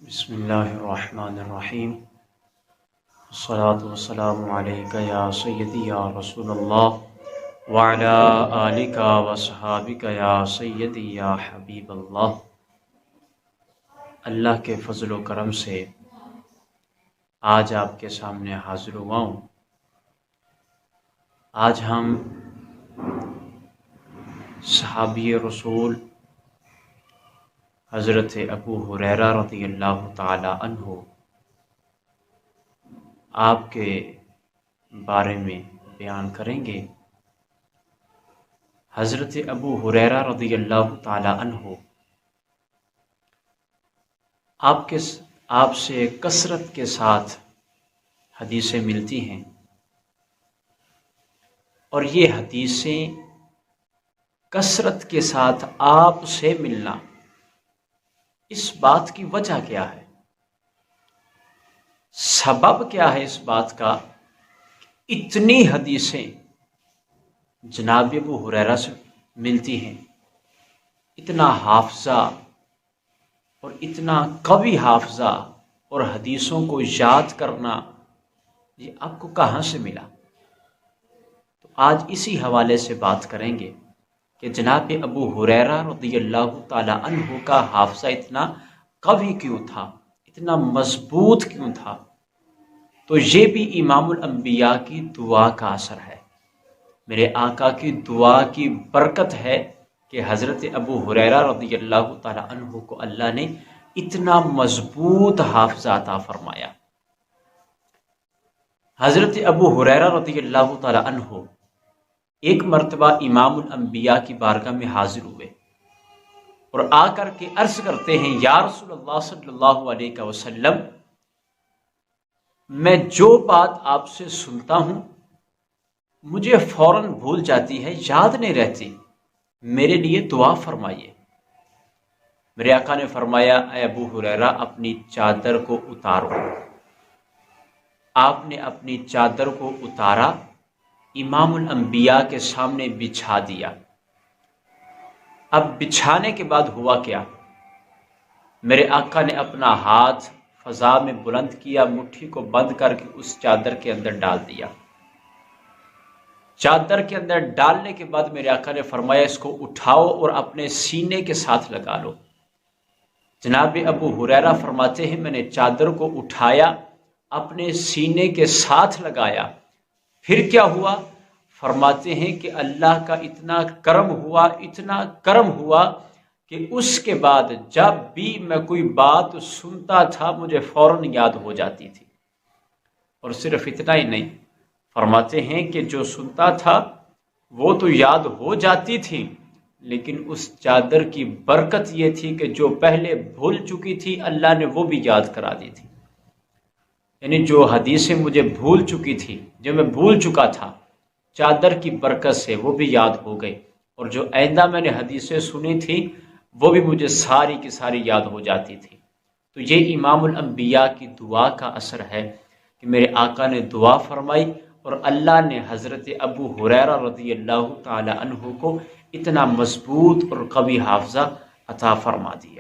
بسم اللہ الرحمن الرحیم الصلاة والسلام علیکہ یا سیدی یا رسول اللہ وعلی آلکہ وصحابکہ یا سیدی یا حبیب اللہ۔ اللہ کے فضل و کرم سے آج آپ کے سامنے حاضر ہوا ہوں۔ آج ہم صحابی رسول حضرت ابو ہریرہ رضی اللہ تعالی عنہ آپ کے بارے میں بیان کریں گے۔ حضرت ابو ہریرہ رضی اللہ تعالی عنہ آپ سے کثرت کے ساتھ حدیثیں ملتی ہیں، اور یہ حدیثیں کثرت کے ساتھ آپ سے ملنا، اس بات کی وجہ کیا ہے؟ سبب کیا ہے اس بات کا؟ اتنی حدیثیں جناب ابو ہریرہ سے ملتی ہیں، اتنا حافظہ اور اتنا قوی حافظہ اور حدیثوں کو یاد کرنا، یہ آپ کو کہاں سے ملا؟ تو آج اسی حوالے سے بات کریں گے کہ جناب ابو ہریرہ رضی اللہ تعالی عنہ کا حافظہ اتنا قوی کیوں تھا، اتنا مضبوط کیوں تھا؟ تو یہ بھی امام الانبیاء کی دعا کا اثر ہے، میرے آقا کی دعا کی برکت ہے کہ حضرت ابو ہریرہ رضی اللہ تعالی عنہ کو اللہ نے اتنا مضبوط حافظہ عطا فرمایا۔ حضرت ابو ہریرہ رضی اللہ تعالی عنہ ایک مرتبہ امام الانبیاء کی بارگاہ میں حاضر ہوئے اور آ کر کے عرض کرتے ہیں، یا رسول اللہ صلی اللہ علیہ وسلم، میں جو بات آپ سے سنتا ہوں مجھے فوراً بھول جاتی ہے، یاد نہیں رہتی، میرے لیے دعا فرمائیے۔ میرے آقا نے فرمایا، اے ابو ہریرہ، اپنی چادر کو اتارو۔ آپ نے اپنی چادر کو اتارا، امام الانبیاء کے سامنے بچھا دیا۔ اب بچھانے کے بعد ہوا کیا؟ میرے آقا نے اپنا ہاتھ فضا میں بلند کیا، مٹھی کو بند کر کے اس چادر کے اندر ڈال دیا۔ چادر کے اندر ڈالنے کے بعد میرے آقا نے فرمایا، اس کو اٹھاؤ اور اپنے سینے کے ساتھ لگا لو۔ جناب ابو ہریرہ فرماتے ہیں، میں نے چادر کو اٹھایا، اپنے سینے کے ساتھ لگایا، پھر کیا ہوا؟ فرماتے ہیں کہ اللہ کا اتنا کرم ہوا کہ اس کے بعد جب بھی میں کوئی بات سنتا تھا مجھے فوراً یاد ہو جاتی تھی۔ اور صرف اتنا ہی نہیں، فرماتے ہیں کہ جو سنتا تھا وہ تو یاد ہو جاتی تھی، لیکن اس چادر کی برکت یہ تھی کہ جو پہلے بھول چکی تھی اللہ نے وہ بھی یاد کرا دی تھی۔ یعنی جو حدیثیں مجھے بھول چکی تھی، جو میں بھول چکا تھا، چادر کی برکت سے وہ بھی یاد ہو گئی، اور جو آئندہ میں نے حدیثیں سنی تھی وہ بھی مجھے ساری کی ساری یاد ہو جاتی تھی۔ تو یہ امام الانبیاء کی دعا کا اثر ہے کہ میرے آقا نے دعا فرمائی اور اللہ نے حضرت ابو ہریرہ رضی اللہ تعالی عنہ کو اتنا مضبوط اور قوی حافظہ عطا فرما دیا۔